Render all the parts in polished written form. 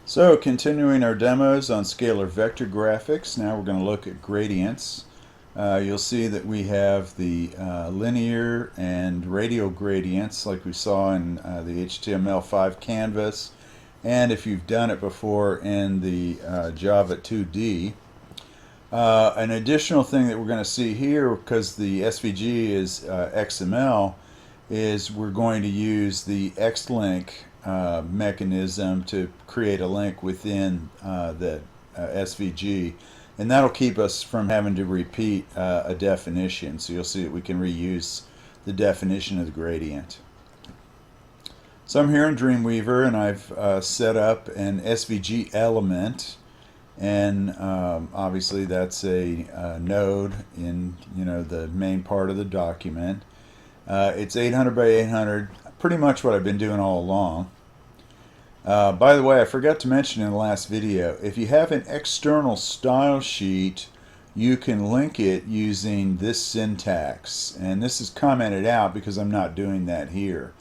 So, continuing our demos on scalar vector graphics, now we're going to look at gradients. You'll see that we have the linear and radial gradients like we saw in the HTML5 canvas, and if you've done it before in the Java 2D. An additional thing that we're going to see here, because the SVG is XML, is we're going to use the X-link mechanism to create a link within the SVG, and that'll keep us from having to repeat a definition. So you'll see that we can reuse the definition of the gradient. So I'm here in Dreamweaver, and I've set up an SVG element, and obviously that's a node in the main part of the document. It's 800 by 800, pretty much what I've been doing all along. By the way, I forgot to mention in the last video, if you have an external style sheet, you can link it using this syntax. And this is commented out because I'm not doing that here.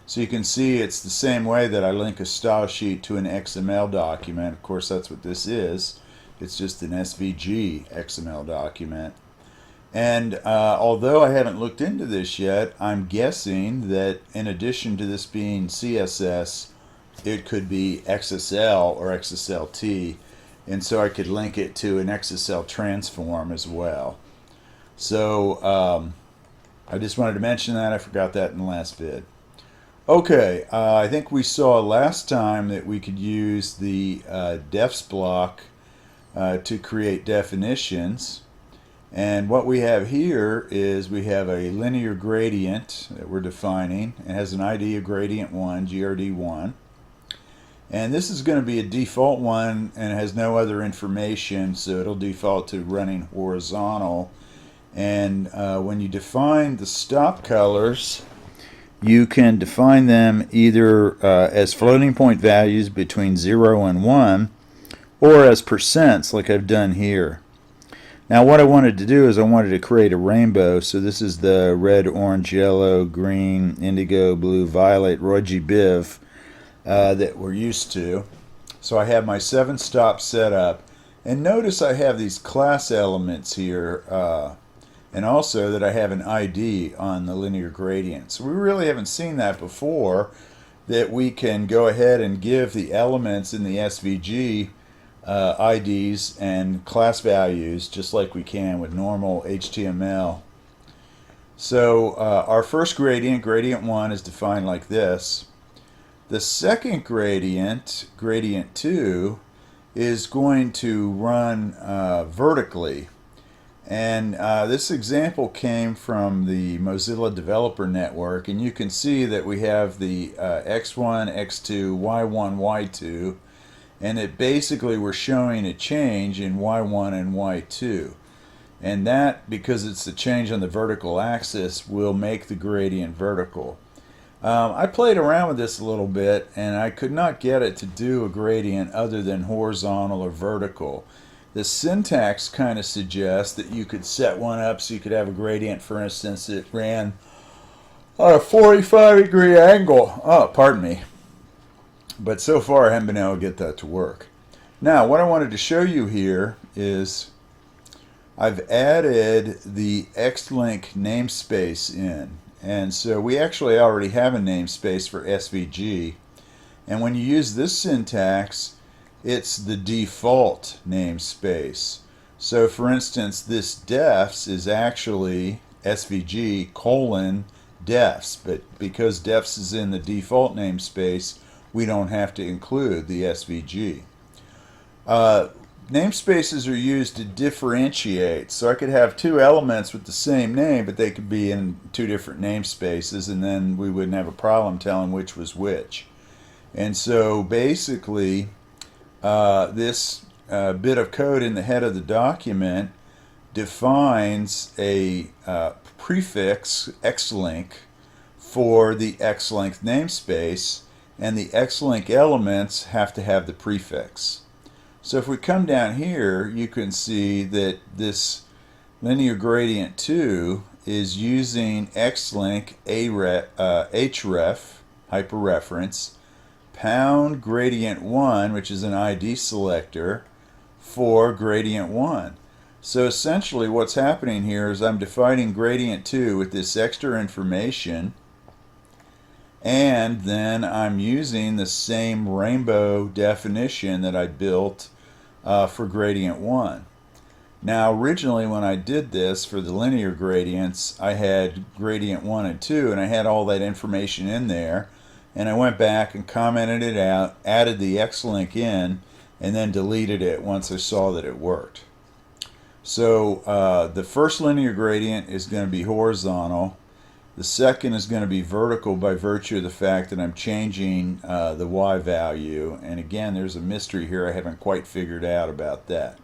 So you can see it's the same way that I link a style sheet to an XML document. Of course, that's what this is. It's just an SVG XML document. And although I haven't looked into this yet, I'm guessing that in addition to this being CSS, it could be XSL or XSLT, and so I could link it to an XSL transform as well. So I just wanted to mention that. I forgot that in the last vid. Okay, I think we saw last time that we could use the defs block to create definitions. And what we have here is we have a linear gradient that we're defining. It has an ID of gradient 1, GRD1. And this is going to be a default one, and it has no other information, so it'll default to running horizontal. And when you define the stop colors, you can define them either as floating point values between 0 and 1, or as percents like I've done here. Now what I wanted to do is I wanted to create a rainbow, so this is the red, orange, yellow, green, indigo, blue, violet, Roy G. Biv that we're used to. So I have my 7 stops set up, and notice I have these class elements here, and also that I have an ID on the linear gradient. So we really haven't seen that before, that we can go ahead and give the elements in the SVG IDs and class values just like we can with normal HTML. So our first gradient, gradient 1, is defined like this. The second gradient, gradient 2, is going to run vertically. And this example came from the Mozilla Developer Network, and you can see that we have the x1, x2, y1, y2, and it basically we're showing a change in y1 and y2. And that, because it's the change on the vertical axis, will make the gradient vertical. I played around with this a little bit, and I could not get it to do a gradient other than horizontal or vertical. The syntax kind of suggests that you could set one up so you could have a gradient, for instance, that ran on a 45-degree angle. Oh, pardon me. But so far I haven't been able to get that to work. Now, what I wanted to show you here is I've added the X-Link namespace in. And so we actually already have a namespace for SVG. And when you use this syntax, it's the default namespace. So for instance, this defs is actually SVG colon defs. But because defs is in the default namespace, we don't have to include the SVG. Namespaces are used to differentiate, so I could have 2 elements with the same name, but they could be in 2 different namespaces, and then we wouldn't have a problem telling which was which. And so basically, this bit of code in the head of the document defines a prefix X-link for the X-length namespace, and the X-link elements have to have the prefix. So if we come down here, you can see that this linear gradient 2 is using X-link href, hyperreference, pound gradient 1, which is an ID selector, for gradient 1. So essentially what's happening here is I'm defining gradient 2 with this extra information, and then I'm using the same rainbow definition that I built for gradient 1. Now originally when I did this for the linear gradients, I had gradient 1 and 2 and I had all that information in there, and I went back and commented it out, added the X-link in, and then deleted it once I saw that it worked. So the first linear gradient is going to be horizontal. The second is going to be vertical by virtue of the fact that I'm changing the Y value. And again, there's a mystery here I haven't quite figured out about that.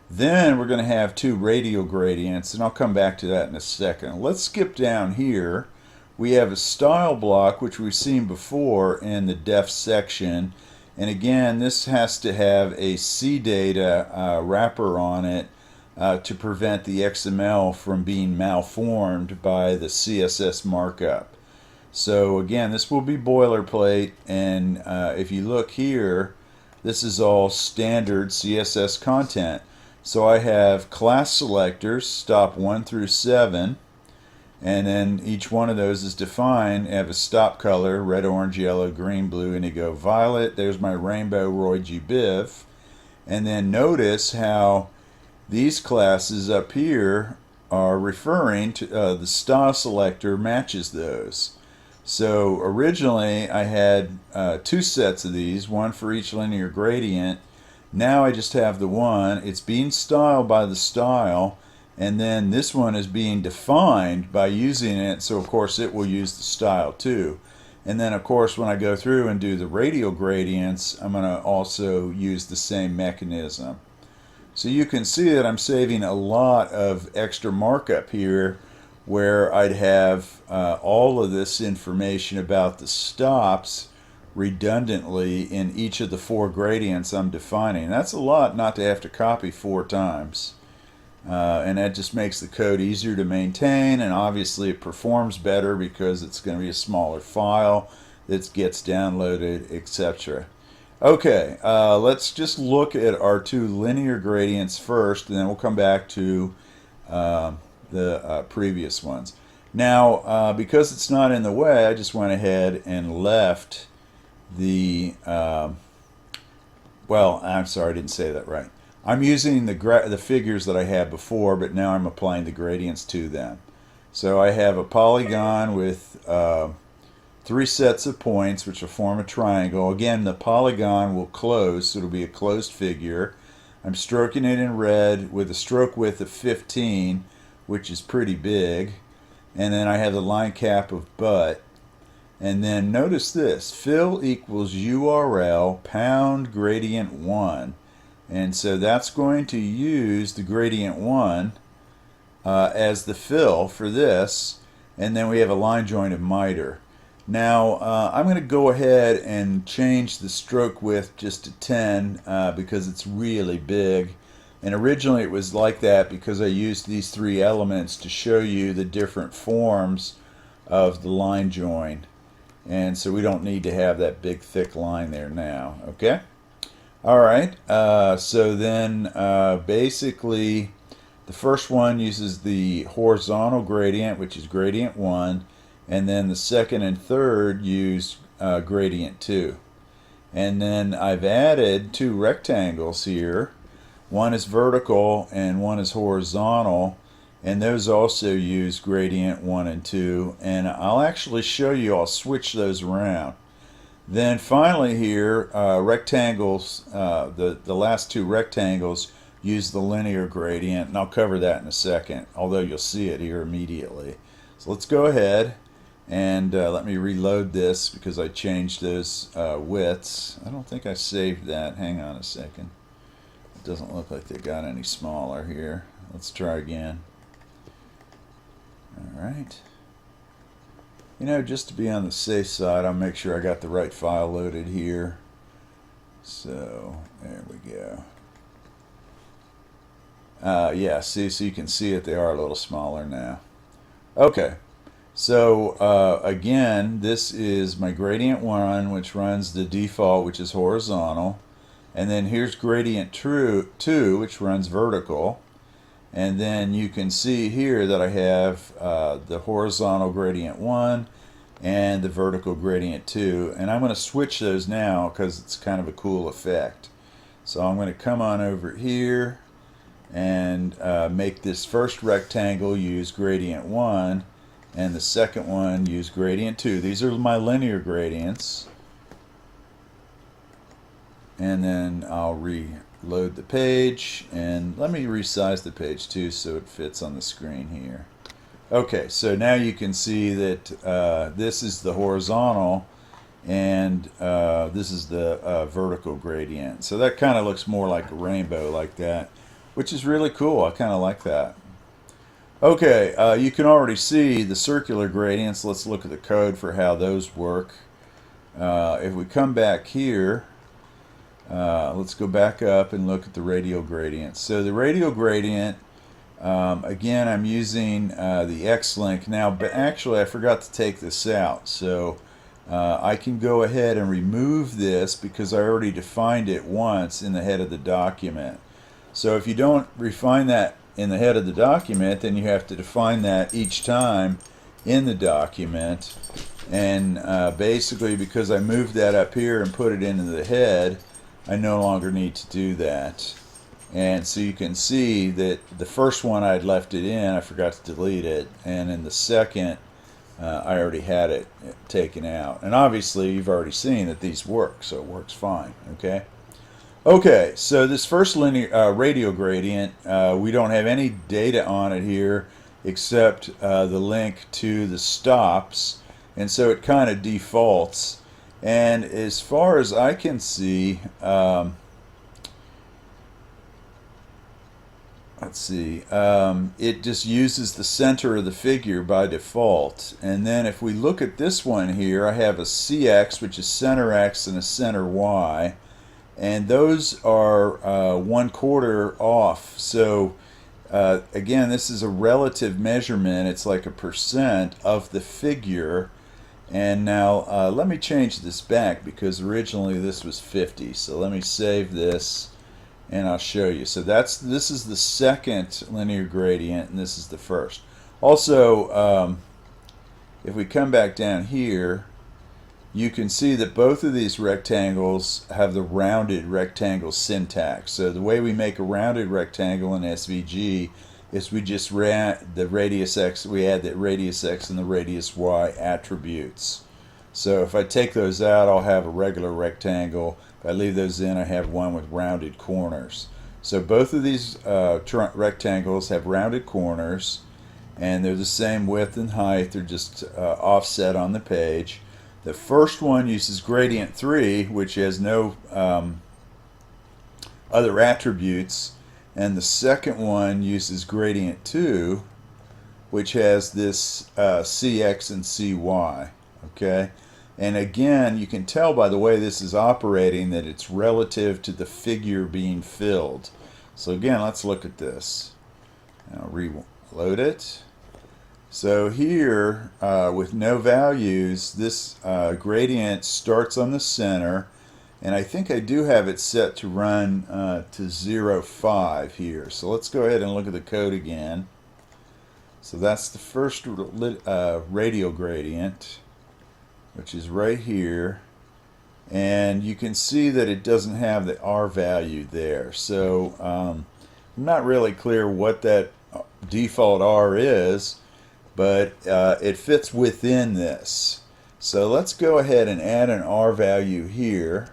Then we're going to have two radial gradients, and I'll come back to that in a second. Let's skip down here. We have a style block, which we've seen before in the def section. And again, this has to have a CData wrapper on it to prevent the XML from being malformed by the CSS markup. So again, this will be boilerplate, and if you look here, this is all standard CSS content. So I have class selectors, stop 1 through 7, and then each one of those is defined. I have a stop color, red, orange, yellow, green, blue, indigo, violet. There's my rainbow Roy G. Biv. And then notice how these classes up here are referring to the style selector matches those. So originally I had two sets of these, one for each linear gradient. Now I just have the one. It's being styled by the style, and then this one is being defined by using it, so of course it will use the style too. And then of course when I go through and do the radial gradients, I'm going to also use the same mechanism. So you can see that I'm saving a lot of extra markup here, where I'd have all of this information about the stops redundantly in each of the 4 gradients I'm defining. That's a lot not to have to copy 4 times. And that just makes the code easier to maintain, and obviously it performs better because it's going to be a smaller file that gets downloaded, etc. Okay, let's just look at our 2 linear gradients first, and then we'll come back to the previous ones. Now, because it's not in the way, I just went ahead and left the, well, I'm sorry, I didn't say that right. I'm using the figures that I had before, but now I'm applying the gradients to them. So I have a polygon with 3 sets of points, which will form a triangle. Again, the polygon will close, so it'll be a closed figure. I'm stroking it in red with a stroke width of 15, which is pretty big. And then I have the line cap of butt. And then notice this, fill equals URL pound gradient 1. And so that's going to use the gradient 1 as the fill for this. And then we have a line join of miter. Now I'm going to go ahead and change the stroke width just to 10 because it's really big. And originally it was like that because I used these 3 elements to show you the different forms of the line join. And so we don't need to have that big thick line there now. Okay? Alright, so then basically the first one uses the horizontal gradient, which is gradient 1, and then the second and third use gradient 2. And then I've added 2 rectangles here. One is vertical and one is horizontal, and those also use gradient 1 and 2, and I'll actually show you, I'll switch those around. Then finally here, rectangles, the last 2 rectangles use the linear gradient, and I'll cover that in a second, although you'll see it here immediately. So let's go ahead and let me reload this because I changed those widths. I don't think I saved that. Hang on a second. It doesn't look like they got any smaller here. Let's try again. Alright. You know, just to be on the safe side, I'll make sure I got the right file loaded here. So, there we go. Yeah, see, so you can see it, they are a little smaller now. Okay. So again, this is my gradient 1, which runs the default, which is horizontal. And then here's gradient 2, which runs vertical. And then you can see here that I have the horizontal gradient 1 and the vertical gradient 2. And I'm going to switch those now because it's kind of a cool effect. So I'm going to come on over here and make this first rectangle use gradient 1 and the second one use gradient 2. These are my linear gradients. And then I'll reload the page, and let me resize the page too so it fits on the screen here. Okay, so now you can see that this is the horizontal and this is the vertical gradient. So that kind of looks more like a rainbow like that, which is really cool. I kind of like that. Okay, you can already see the circular gradients. Let's look at the code for how those work. If we come back here, let's go back up and look at the radial gradient. So the radial gradient, again, I'm using the X-link. Now, but actually I forgot to take this out. So I can go ahead and remove this because I already defined it once in the head of the document. So if you don't refine that in the head of the document, then you have to define that each time in the document. And basically, because I moved that up here and put it into the head, I no longer need to do that. And so you can see that the first one I'd left it in, I forgot to delete it, and in the second I already had it taken out. And obviously you've already seen that these work, so it works fine. Okay, so this first linear radial gradient, we don't have any data on it here except the link to the stops, and so it kind of defaults. And as far as I can see, let's see, it just uses the center of the figure by default. And then if we look at this one here, I have a CX, which is center X, and a center Y. And those are 1/4 off. So again, this is a relative measurement. It's like a percent of the figure. And now let me change this back because originally this was 50. So let me save this and I'll show you. So this is the second linear gradient and this is the first. Also, if we come back down here, you can see that both of these rectangles have the rounded rectangle syntax. So the way we make a rounded rectangle in SVG is we just add the radius X and the radius Y attributes. So if I take those out, I'll have a regular rectangle. If I leave those in, I have one with rounded corners. So both of these rectangles have rounded corners, and they're the same width and height. They're just offset on the page. The first one uses gradient 3, which has no other attributes, and the second one uses gradient 2, which has this CX and CY. Okay, and again, you can tell by the way this is operating that it's relative to the figure being filled. So again, let's look at this. I'll reload it. So here, with no values, this gradient starts on the center, and I think I do have it set to run to 0.5 here. So let's go ahead and look at the code again. So that's the first radial gradient, which is right here. And you can see that it doesn't have the R value there. So I'm not really clear what that default R is, but it fits within this. So let's go ahead and add an R value here,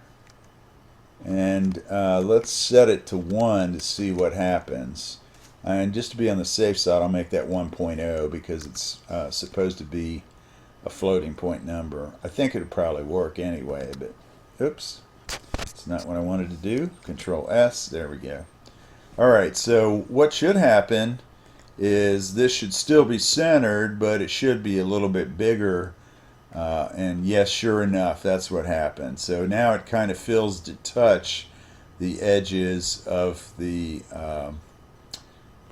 and let's set it to 1 to see what happens. And just to be on the safe side, I'll make that 1.0 because it's supposed to be a floating point number. I think it would probably work anyway, but oops, it's not what I wanted to do. Control S, there we go. Alright, so what should happen is this should still be centered, but it should be a little bit bigger. And yes, sure enough, that's what happened. So now it kind of fills to touch the edges of the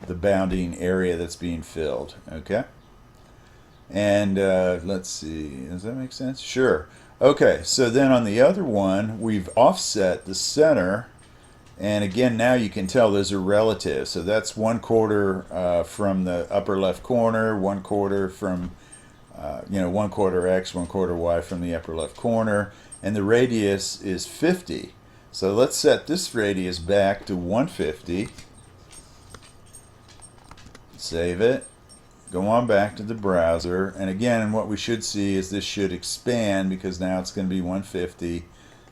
bounding area that's being filled. Okay. And let's see, does that make sense? Sure. Okay, so then on the other one, we've offset the center. And again, now you can tell those are relative. So that's 1/4 from the upper left corner, 1/4 from, 1/4 X, 1/4 Y from the upper left corner. And the radius is 50. So let's set this radius back to 150. Save it. Go on back to the browser. And again, what we should see is this should expand because now it's going to be 150.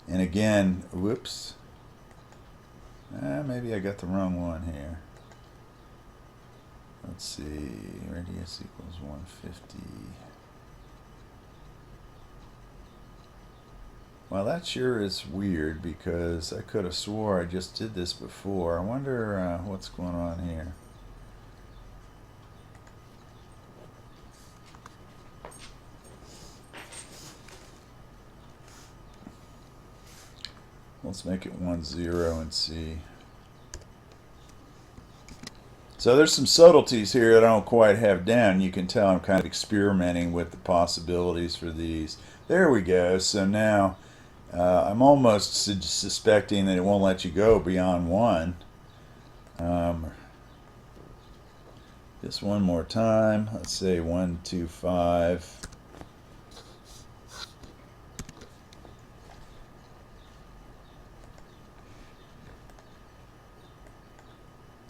And again, whoops. Maybe I got the wrong one here. Let's see. Radius equals 150. Well, that sure is weird because I could have swore I just did this before. I wonder what's going on here. Let's make it 10 and see. So there's some subtleties here that I don't quite have down. You can tell I'm kind of experimenting with the possibilities for these. There we go. So now I'm almost suspecting that it won't let you go beyond 1. Just one more time. Let's say 125.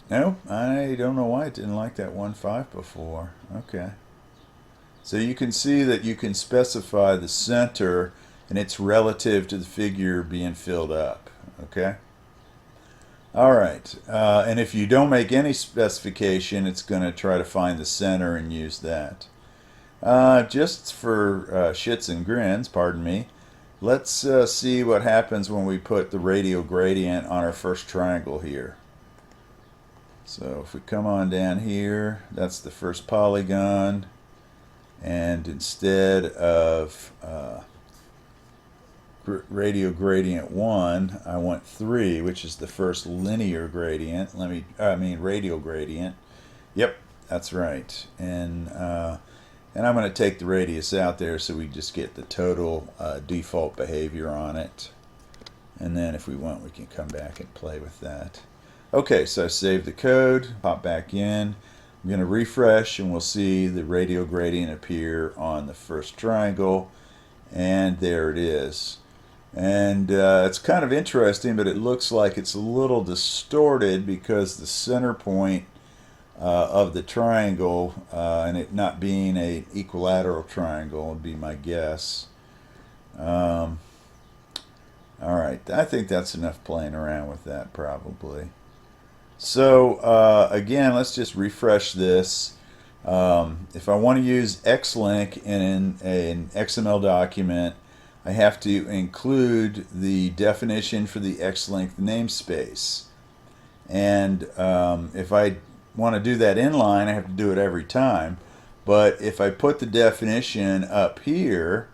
No, I don't know why it didn't like that 1.5 before. Okay. So you can see that you can specify the center and it's relative to the figure being filled up. Okay. All right. And if you don't make any specification, it's going to try to find the center and use that. Just for shits and grins, pardon me, let's see what happens when we put the radial gradient on our first triangle here. So if we come on down here, that's the first polygon, and instead of radial gradient 1, I want 3, which is the first linear gradient. Radial gradient. Yep, that's right. And I'm going to take the radius out there so we just get the total default behavior on it. And then if we want, we can come back and play with that. Okay, so I saved the code, pop back in. I'm going to refresh and we'll see the radial gradient appear on the first triangle. And there it is. And it's kind of interesting, but it looks like it's a little distorted because the center point of the triangle, and it not being an equilateral triangle would be my guess. All right, I think that's enough playing around with that probably. So again, let's just refresh this. If I want to use Xlink in an XML document, I have to include the definition for the Xlink namespace. And if I want to do that inline, I have to do it every time. But if I put the definition up here,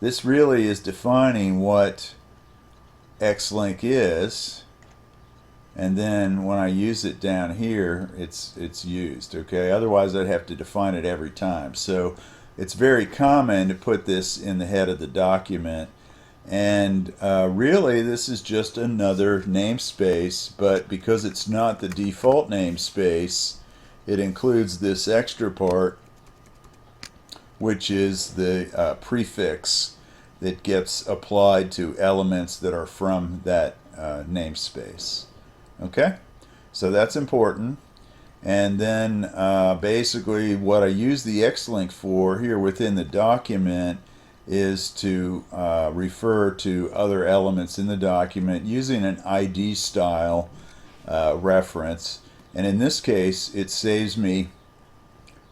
this really is defining what Xlink is. And then when I use it down here, it's used, okay? Otherwise, I'd have to define it every time. So it's very common to put this in the head of the document. And really, this is just another namespace, but because it's not the default namespace, it includes this extra part, which is the prefix that gets applied to elements that are from that namespace. Okay, so that's important. And then basically what I use the Xlink for here within the document is to refer to other elements in the document using an ID style reference. And in this case, it saves me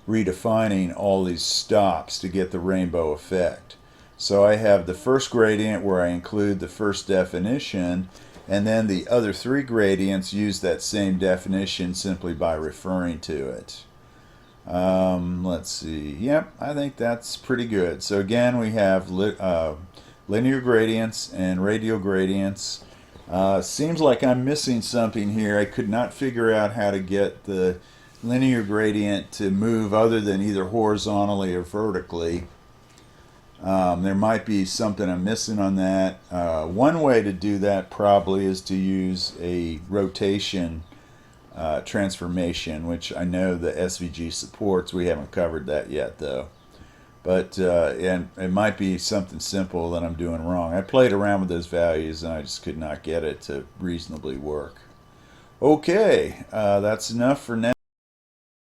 redefining all these stops to get the rainbow effect. So I have the first gradient where I include the first definition, and then the other 3 gradients use that same definition simply by referring to it. Let's see. Yep, I think that's pretty good. So again, we have linear gradients and radial gradients. Seems like I'm missing something here. I could not figure out how to get the linear gradient to move other than either horizontally or vertically. There might be something I'm missing on that. One way to do that probably is to use a rotation transformation, which I know the SVG supports. We haven't covered that yet though. But and it might be something simple that I'm doing wrong. I played around with those values and I just could not get it to reasonably work. Okay, that's enough for now.